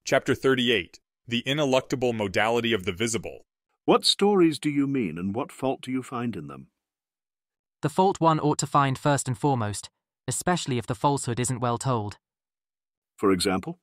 Chapter 38. The Ineluctable Modality of the Visible. What stories do you mean, and what fault do you find in them? The fault one ought to find first and foremost, especially if the falsehood isn't well told. For example?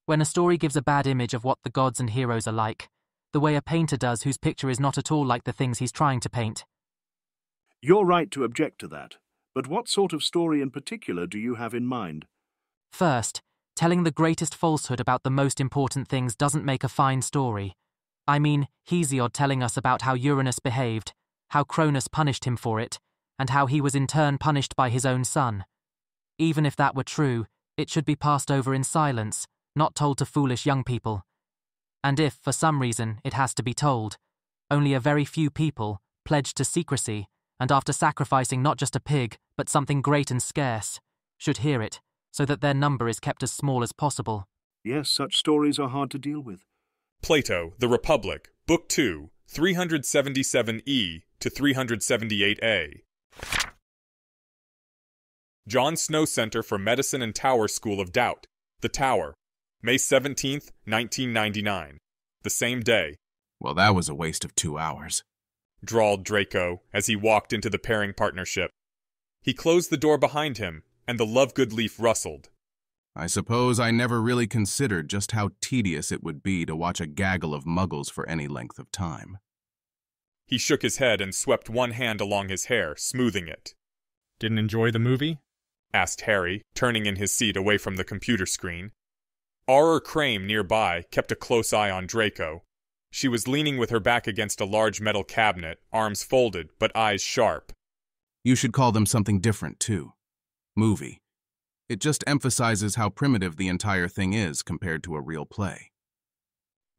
When a story gives a bad image of what the gods and heroes are like, the way a painter does whose picture is not at all like the things he's trying to paint. You're right to object to that, but what sort of story in particular do you have in mind? First, telling the greatest falsehood about the most important things doesn't make a fine story. I mean, Hesiod telling us about how Uranus behaved, how Cronus punished him for it, and how he was in turn punished by his own son. Even if that were true, it should be passed over in silence, not told to foolish young people. And if, for some reason, it has to be told, only a very few people, pledged to secrecy, and after sacrificing not just a pig, but something great and scarce, should hear it, so that their number is kept as small as possible. Yes, such stories are hard to deal with. Plato, The Republic, Book 2, 377e to 378a. John Snow Center for Medicine and Tower School of Doubt, The Tower, May 17, 1999. The same day. Well, that was a waste of 2 hours, drawled Draco as he walked into the pairing partnership. He closed the door behind him, and the Lovegood leaf rustled. I suppose I never really considered just how tedious it would be to watch a gaggle of muggles for any length of time. He shook his head and swept one hand along his hair, smoothing it. Didn't enjoy the movie? Asked Harry, turning in his seat away from the computer screen. Auror Crane nearby kept a close eye on Draco. She was leaning with her back against a large metal cabinet, arms folded, but eyes sharp. You should call them something different, too. Movie. It just emphasizes how primitive the entire thing is compared to a real play.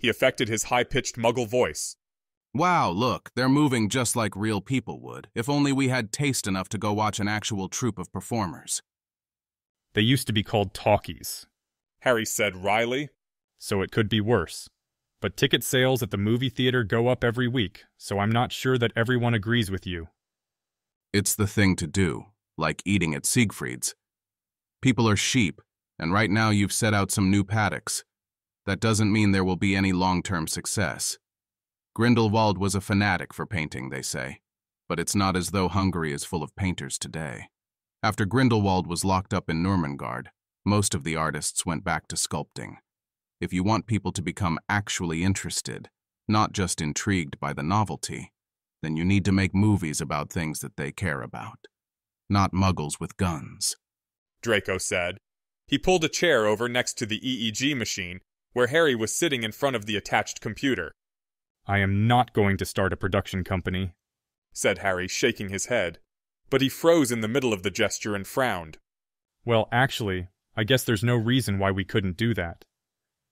He affected his high-pitched muggle voice. Wow, look, they're moving just like real people would, if only we had taste enough to go watch an actual troupe of performers. They used to be called talkies, Harry said wryly. So it could be worse. But ticket sales at the movie theater go up every week, so I'm not sure that everyone agrees with you. It's the thing to do, like eating at Siegfried's. People are sheep, and right now you've set out some new paddocks. That doesn't mean there will be any long-term success. Grindelwald was a fanatic for painting, they say, but it's not as though Hungary is full of painters today. After Grindelwald was locked up in Nurmengard, most of the artists went back to sculpting. If you want people to become actually interested, not just intrigued by the novelty, then you need to make movies about things that they care about. Not muggles with guns, Draco said. He pulled a chair over next to the EEG machine, where Harry was sitting in front of the attached computer. I am not going to start a production company, said Harry, shaking his head. But he froze in the middle of the gesture and frowned. Well, actually, I guess there's no reason why we couldn't do that.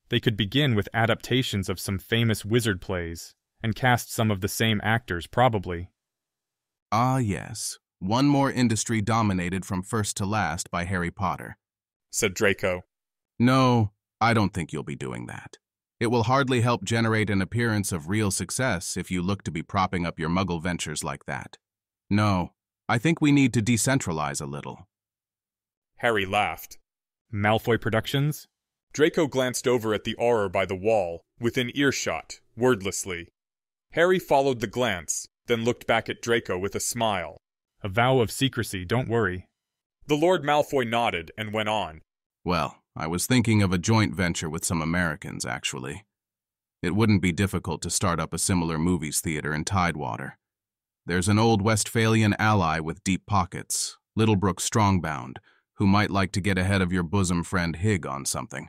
They could begin with adaptations of some famous wizard plays, and cast some of the same actors, probably. Ah, yes. One more industry dominated from first to last by Harry Potter, said Draco. No, I don't think you'll be doing that. It will hardly help generate an appearance of real success if you look to be propping up your muggle ventures like that. No, I think we need to decentralize a little. Harry laughed. Malfoy Productions? Draco glanced over at the Auror by the wall, within earshot, wordlessly. Harry followed the glance, then looked back at Draco with a smile. A vow of secrecy, don't worry. The Lord Malfoy nodded and went on. Well, I was thinking of a joint venture with some Americans, actually. It wouldn't be difficult to start up a similar movies theater in Tidewater. There's an old Westphalian ally with deep pockets, Littlebrook Strongbound, who might like to get ahead of your bosom friend Hig on something.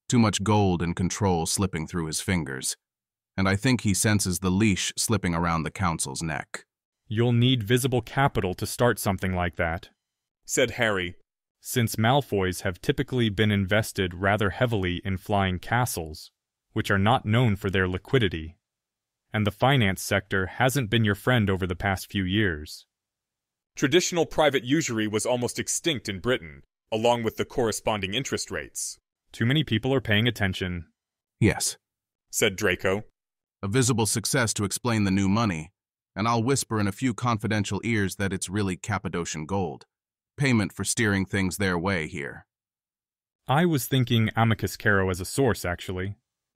Too much gold and control slipping through his fingers, and I think he senses the leash slipping around the council's neck. You'll need visible capital to start something like that, said Harry. Since Malfoys have typically been invested rather heavily in flying castles, which are not known for their liquidity, and the finance sector hasn't been your friend over the past few years. Traditional private usury was almost extinct in Britain, along with the corresponding interest rates. Too many people are paying attention. Yes, said Draco. A visible success to explain the new money, and I'll whisper in a few confidential ears that it's really Cappadocian gold. Payment for steering things their way here. I was thinking Amicus Caro as a source, actually,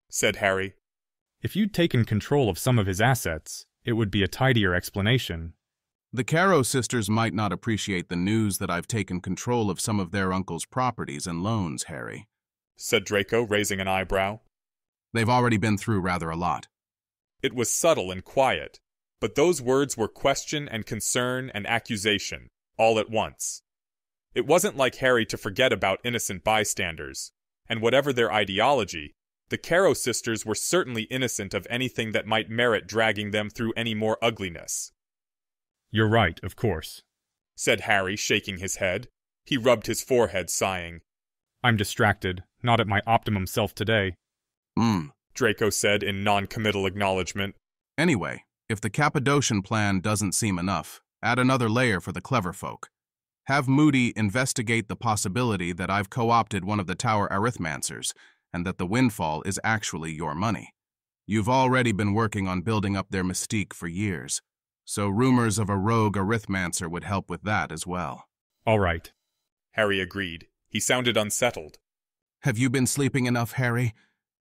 said Harry. If you'd taken control of some of his assets, it would be a tidier explanation. The Caro sisters might not appreciate the news that I've taken control of some of their uncle's properties and loans, Harry, said Draco, raising an eyebrow. They've already been through rather a lot. It was subtle and quiet, but those words were question and concern and accusation, all at once. It wasn't like Harry to forget about innocent bystanders, and whatever their ideology, the Caro sisters were certainly innocent of anything that might merit dragging them through any more ugliness. You're right, of course, said Harry, shaking his head. He rubbed his forehead, sighing. I'm distracted, not at my optimum self today. Draco said in non-committal acknowledgement. Anyway, if the Cappadocian plan doesn't seem enough, add another layer for the clever folk. Have Moody investigate the possibility that I've co-opted one of the Tower Arithmancers, and that the windfall is actually your money. You've already been working on building up their mystique for years, so rumors of a rogue Arithmancer would help with that as well. All right, Harry agreed. He sounded unsettled. Have you been sleeping enough, Harry?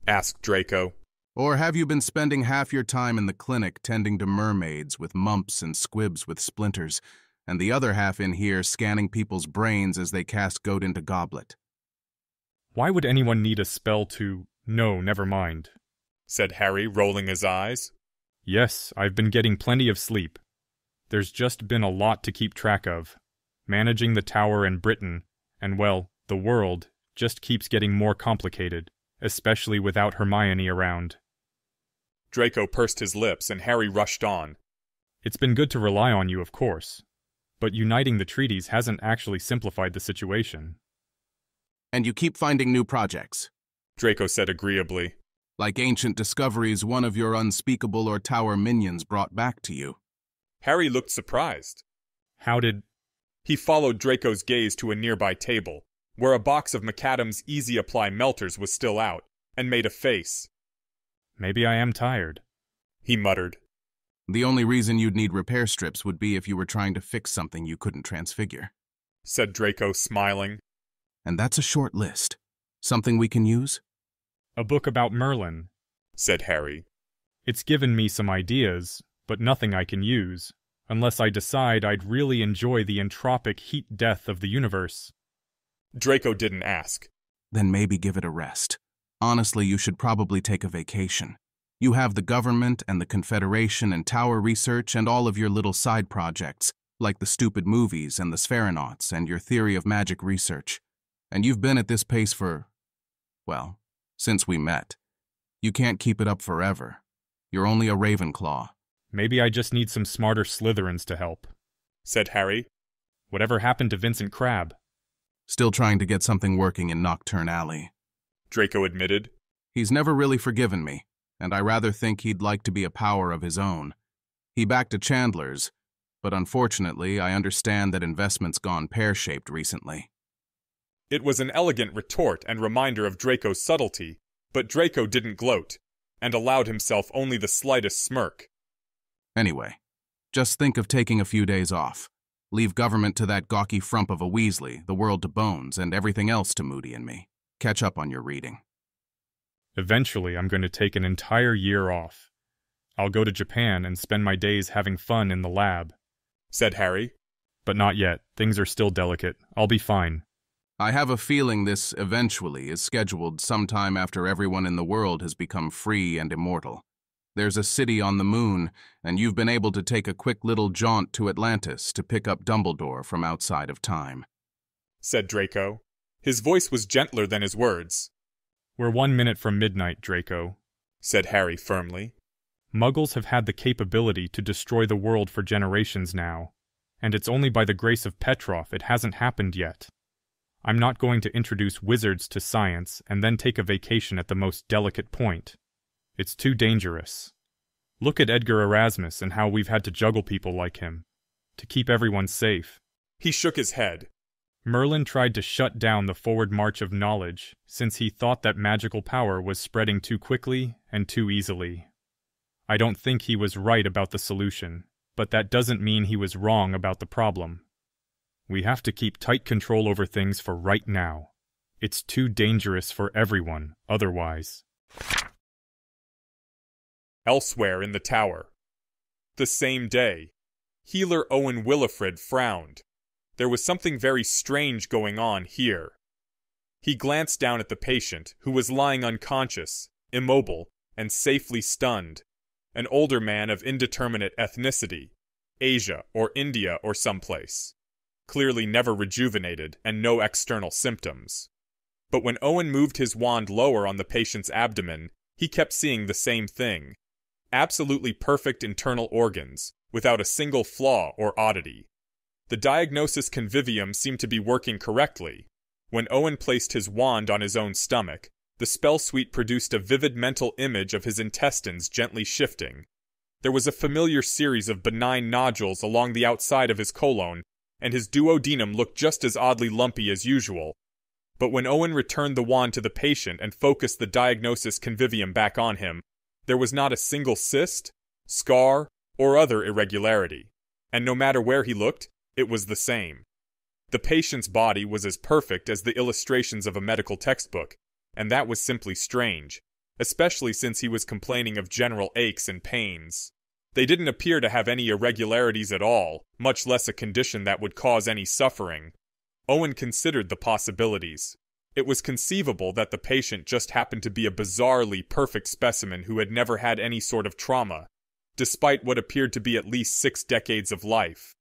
Asked Draco. Or have you been spending half your time in the clinic tending to mermaids with mumps and squibs with splinters, and the other half in here scanning people's brains as they cast goat into goblet? Why would anyone need a spell to... No, never mind, said Harry, rolling his eyes. Yes, I've been getting plenty of sleep. There's just been a lot to keep track of. Managing the tower and Britain, and well, the world, just keeps getting more complicated, especially without Hermione around. Draco pursed his lips and Harry rushed on. It's been good to rely on you, of course, but uniting the treaties hasn't actually simplified the situation. And you keep finding new projects, Draco said agreeably. Like ancient discoveries one of your unspeakable or tower minions brought back to you. Harry looked surprised. How did... He followed Draco's gaze to a nearby table, where a box of McAdam's easy-apply melters was still out, and made a face. Maybe I am tired, he muttered. The only reason you'd need repair strips would be if you were trying to fix something you couldn't transfigure, said Draco, smiling. And that's a short list. Something we can use? A book about Merlin, said Harry. It's given me some ideas, but nothing I can use, unless I decide I'd really enjoy the entropic heat death of the universe. Draco didn't ask. Then maybe give it a rest. Honestly, you should probably take a vacation. You have the government and the Confederation and tower research and all of your little side projects, like the stupid movies and the Spheronauts and your theory of magic research. And you've been at this pace for, well, since we met. You can't keep it up forever. You're only a Ravenclaw. Maybe I just need some smarter Slytherins to help, said Harry. Whatever happened to Vincent Crabbe? Still trying to get something working in Nocturne Alley, Draco admitted. He's never really forgiven me, and I rather think he'd like to be a power of his own. He backed a Chandler's, but unfortunately I understand that investment's gone pear-shaped recently. It was an elegant retort and reminder of Draco's subtlety, but Draco didn't gloat, and allowed himself only the slightest smirk. Anyway, just think of taking a few days off. Leave government to that gawky frump of a Weasley, the world to Bones, and everything else to Moody and me. Catch up on your reading. Eventually, I'm going to take an entire year off. I'll go to Japan and spend my days having fun in the lab, said Harry. But not yet. Things are still delicate. I'll be fine. I have a feeling this eventually is scheduled sometime after everyone in the world has become free and immortal. There's a city on the moon, and you've been able to take a quick little jaunt to Atlantis to pick up Dumbledore from outside of time, said Draco. His voice was gentler than his words. We're 1 minute from midnight, Draco, said Harry firmly. Muggles have had the capability to destroy the world for generations now, and it's only by the grace of Petroff it hasn't happened yet. I'm not going to introduce wizards to science and then take a vacation at the most delicate point. It's too dangerous. Look at Edgar Erasmus and how we've had to juggle people like him, to keep everyone safe. He shook his head. Merlin tried to shut down the forward march of knowledge, since he thought that magical power was spreading too quickly and too easily. I don't think he was right about the solution, but that doesn't mean he was wrong about the problem. We have to keep tight control over things for right now. It's too dangerous for everyone otherwise. Elsewhere in the tower. The same day, healer Owen Willifred frowned. There was something very strange going on here. He glanced down at the patient, who was lying unconscious, immobile, and safely stunned. An older man of indeterminate ethnicity, Asia or India or someplace. Clearly never rejuvenated and no external symptoms. But when Owen moved his wand lower on the patient's abdomen, he kept seeing the same thing. Absolutely perfect internal organs, without a single flaw or oddity. The diagnosis convivium seemed to be working correctly. When Owen placed his wand on his own stomach, the spell suite produced a vivid mental image of his intestines gently shifting. There was a familiar series of benign nodules along the outside of his colon, and his duodenum looked just as oddly lumpy as usual. But when Owen returned the wand to the patient and focused the diagnosis convivium back on him, there was not a single cyst, scar, or other irregularity. And no matter where he looked, it was the same. The patient's body was as perfect as the illustrations of a medical textbook, and that was simply strange, especially since he was complaining of general aches and pains. They didn't appear to have any irregularities at all, much less a condition that would cause any suffering. Owen considered the possibilities. It was conceivable that the patient just happened to be a bizarrely perfect specimen who had never had any sort of trauma, despite what appeared to be at least 6 decades of life.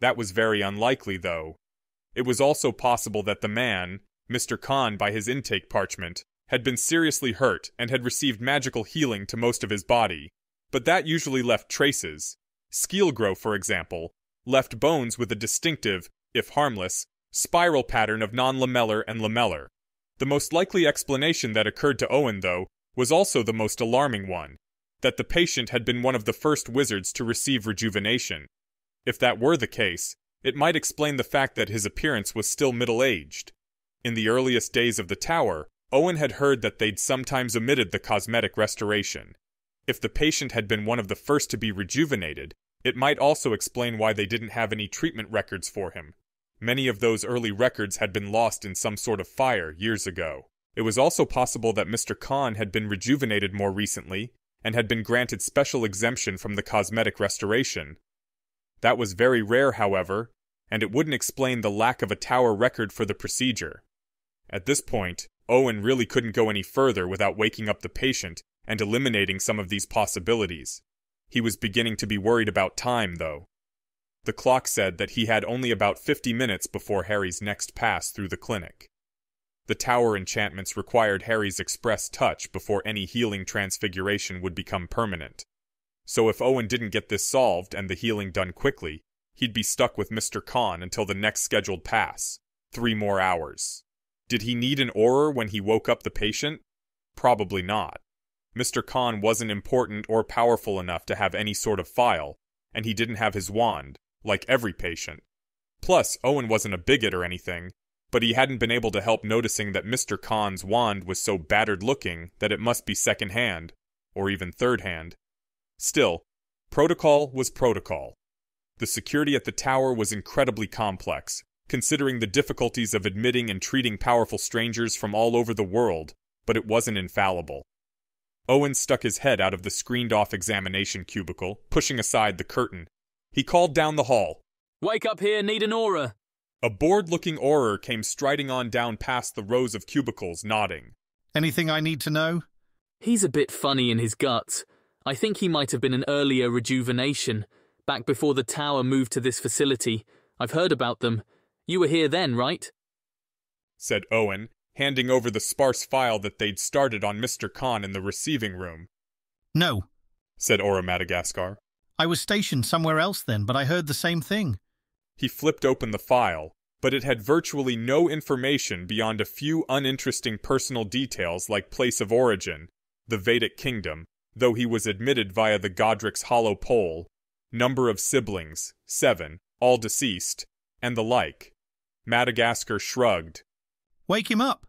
That was very unlikely, though. It was also possible that the man, Mr. Khan by his intake parchment, had been seriously hurt and had received magical healing to most of his body, but that usually left traces. Skeelgrow, for example, left bones with a distinctive, if harmless, spiral pattern of non-lamellar and lamellar. The most likely explanation that occurred to Owen, though, was also the most alarming one, that the patient had been one of the first wizards to receive rejuvenation. If that were the case, it might explain the fact that his appearance was still middle-aged. In the earliest days of the tower, Owen had heard that they'd sometimes omitted the cosmetic restoration. If the patient had been one of the first to be rejuvenated, it might also explain why they didn't have any treatment records for him. Many of those early records had been lost in some sort of fire years ago. It was also possible that Mr. Khan had been rejuvenated more recently, and had been granted special exemption from the cosmetic restoration. That was very rare, however, and it wouldn't explain the lack of a tower record for the procedure. At this point, Owen really couldn't go any further without waking up the patient and eliminating some of these possibilities. He was beginning to be worried about time, though. The clock said that he had only about 50 minutes before Harry's next pass through the clinic. The tower enchantments required Harry's express touch before any healing transfiguration would become permanent. So if Owen didn't get this solved and the healing done quickly, he'd be stuck with Mr. Khan until the next scheduled pass, 3 more hours. Did he need an auror when he woke up the patient? Probably not. Mr. Khan wasn't important or powerful enough to have any sort of file, and he didn't have his wand, like every patient. Plus, Owen wasn't a bigot or anything, but he hadn't been able to help noticing that Mr. Khan's wand was so battered-looking that it must be second-hand, or even third-hand. Still, protocol was protocol. The security at the tower was incredibly complex, considering the difficulties of admitting and treating powerful strangers from all over the world, but it wasn't infallible. Owen stuck his head out of the screened-off examination cubicle, pushing aside the curtain. He called down the hall. "Wake up here, need an aura." A bored-looking auror came striding on down past the rows of cubicles, nodding. "Anything I need to know?" "He's a bit funny in his guts. I think he might have been an earlier rejuvenation, back before the tower moved to this facility. I've heard about them. You were here then, right?" said Owen, handing over the sparse file that they'd started on Mr. Khan in the receiving room. "No," said Aura Madagascar. "I was stationed somewhere else then, but I heard the same thing." He flipped open the file, but it had virtually no information beyond a few uninteresting personal details like place of origin, the Vedic kingdom, though he was admitted via the Godric's hollow pole, number of siblings, 7, all deceased, and the like. Madagascar shrugged. "Wake him up."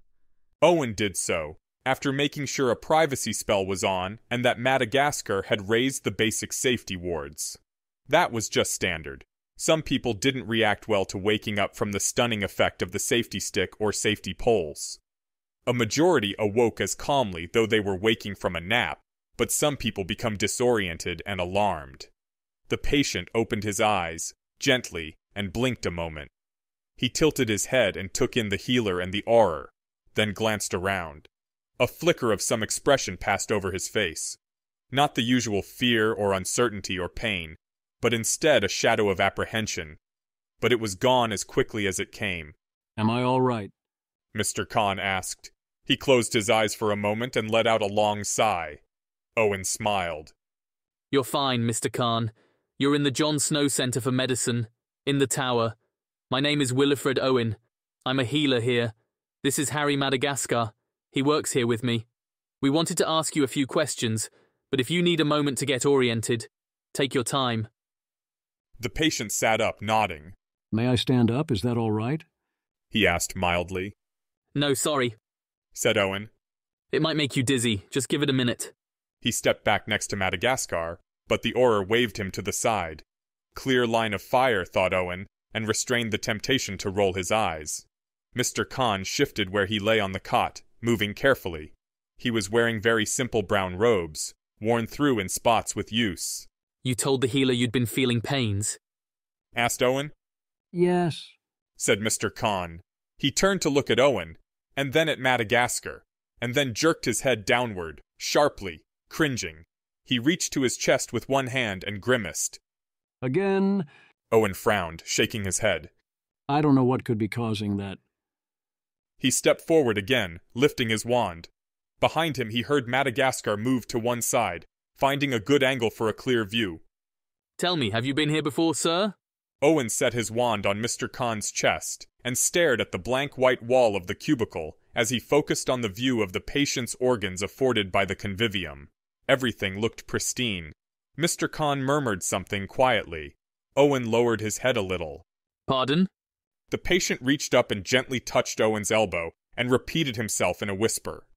Owen did so, after making sure a privacy spell was on and that Madagascar had raised the basic safety wards. That was just standard. Some people didn't react well to waking up from the stunning effect of the safety stick or safety poles. A majority awoke as calmly though they were waking from a nap, but some people become disoriented and alarmed. The patient opened his eyes, gently, and blinked a moment. He tilted his head and took in the healer and the auror, then glanced around. A flicker of some expression passed over his face. Not the usual fear or uncertainty or pain, but instead a shadow of apprehension. But it was gone as quickly as it came. "Am I all right?" Mr. Khan asked. He closed his eyes for a moment and let out a long sigh. Owen smiled. "You're fine, Mr. Khan. You're in the John Snow Center for Medicine, in the tower. My name is Wilfred Owen. I'm a healer here. This is Harry Madagascar. He works here with me. We wanted to ask you a few questions, but if you need a moment to get oriented, take your time." The patient sat up, nodding. "May I stand up? Is that all right?" He asked mildly. "No, sorry," said Owen. "It might make you dizzy. Just give it a minute." He stepped back next to Madagascar, but the auror waved him to the side. Clear line of fire, thought Owen, and restrained the temptation to roll his eyes. Mr. Khan shifted where he lay on the cot, moving carefully. He was wearing very simple brown robes, worn through in spots with use. "You told the healer you'd been feeling pains?" asked Owen. "Yes," said Mr. Khan. He turned to look at Owen, and then at Madagascar, and then jerked his head downward, sharply, cringing. He reached to his chest with one hand and grimaced. "Again?" Owen frowned, shaking his head. "I don't know what could be causing that." He stepped forward again, lifting his wand. Behind him he heard Madagascar move to one side, finding a good angle for a clear view. "Tell me, have you been here before, sir?" Owen set his wand on Mr. Khan's chest and stared at the blank white wall of the cubicle as he focused on the view of the patient's organs afforded by the convivium. Everything looked pristine. Mr. Khan murmured something quietly. Owen lowered his head a little. "Pardon?" The patient reached up and gently touched Owen's elbow and repeated himself in a whisper.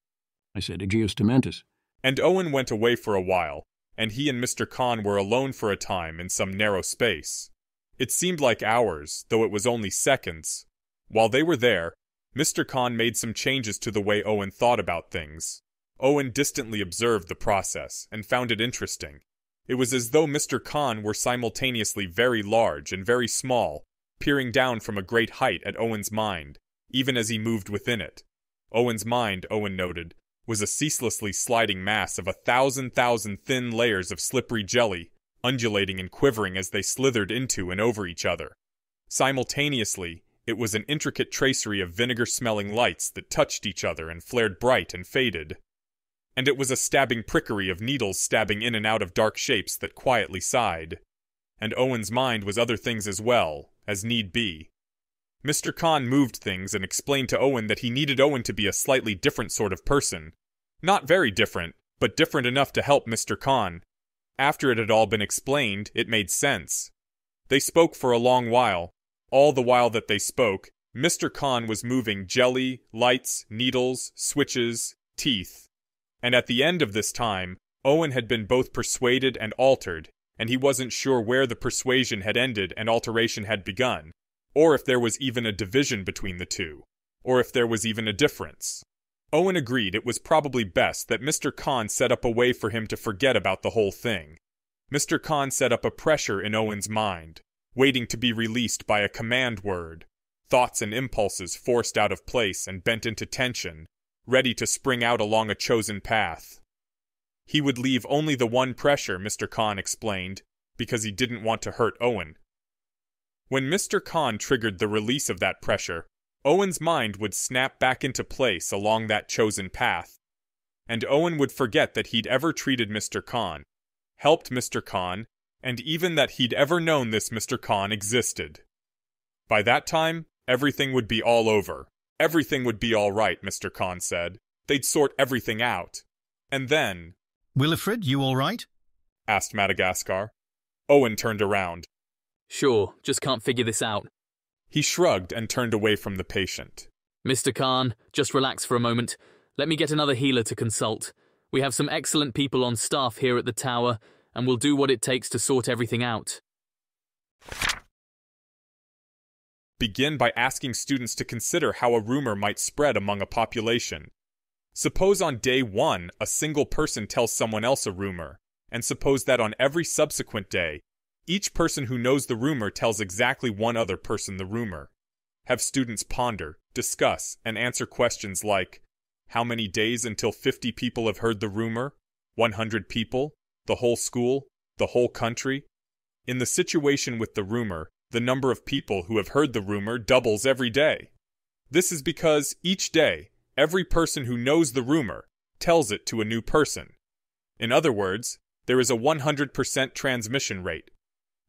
"I said Aegeus Dementis." And Owen went away for a while, and he and Mr. Khan were alone for a time in some narrow space. It seemed like hours, though it was only seconds. While they were there, Mr. Khan made some changes to the way Owen thought about things. Owen distantly observed the process and found it interesting. It was as though Mr. Khan were simultaneously very large and very small, peering down from a great height at Owen's mind, even as he moved within it. Owen's mind, Owen noted, was a ceaselessly sliding mass of 1,000 thin layers of slippery jelly, undulating and quivering as they slithered into and over each other. Simultaneously, it was an intricate tracery of vinegar-smelling lights that touched each other and flared bright and faded. And it was a stabbing prickery of needles stabbing in and out of dark shapes that quietly sighed. And Owen's mind was other things as well, as need be. Mr. Khan moved things and explained to Owen that he needed Owen to be a slightly different sort of person. Not very different, but different enough to help Mr. Khan. After it had all been explained, it made sense. They spoke for a long while. All the while that they spoke, Mr. Khan was moving jelly, lights, needles, switches, teeth. And at the end of this time, Owen had been both persuaded and altered, and he wasn't sure where the persuasion had ended and alteration had begun, or if there was even a division between the two, or if there was even a difference. Owen agreed it was probably best that Mr. Khan set up a way for him to forget about the whole thing. Mr. Khan set up a pressure in Owen's mind, waiting to be released by a command word, thoughts and impulses forced out of place and bent into tension, ready to spring out along a chosen path. He would leave only the one pressure, Mr. Khan explained, because he didn't want to hurt Owen. When Mr. Khan triggered the release of that pressure, Owen's mind would snap back into place along that chosen path, and Owen would forget that he'd ever treated Mr. Khan, helped Mr. Khan, and even that he'd ever known this Mr. Khan existed. By that time, everything would be all over. Everything would be all right, Mr. Khan said. They'd sort everything out. And then... "Wilfred, you all right?" asked Madagascar. Owen turned around. "Sure, just can't figure this out." He shrugged and turned away from the patient. "Mr. Khan, just relax for a moment. Let me get another healer to consult. We have some excellent people on staff here at the tower, and we'll do what it takes to sort everything out." Begin by asking students to consider how a rumor might spread among a population. Suppose on day 1 a single person tells someone else a rumor, and suppose that on every subsequent day, each person who knows the rumor tells exactly one other person the rumor. Have students ponder, discuss, and answer questions like, how many days until 50 people have heard the rumor? 100 people? The whole school? The whole country? In the situation with the rumor, the number of people who have heard the rumor doubles every day. This is because each day, every person who knows the rumor tells it to a new person. In other words, there is a 100% transmission rate.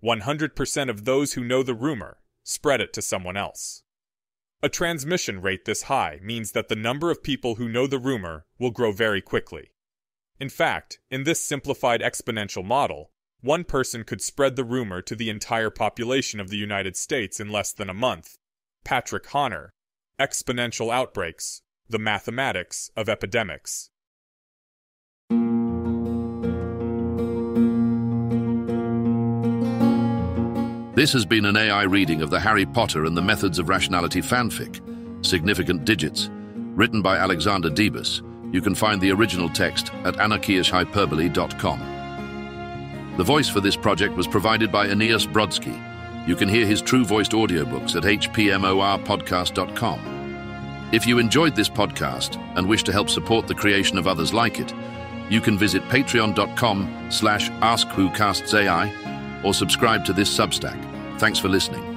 100% of those who know the rumor spread it to someone else. A transmission rate this high means that the number of people who know the rumor will grow very quickly. In fact, in this simplified exponential model, one person could spread the rumor to the entire population of the United States in less than a month. Patrick Honor, Exponential Outbreaks, The Mathematics of Epidemics. This has been an AI reading of the Harry Potter and the Methods of Rationality fanfic, Significant Digits, written by Alexander Debus. You can find the original text at anarchiashhyperbole.com. The voice for this project was provided by Aeneas Brodsky. You can hear his true-voiced audiobooks at hpmorpodcast.com. If you enjoyed this podcast and wish to help support the creation of others like it, you can visit patreon.com/AskWhoCastsAI or subscribe to this Substack. Thanks for listening.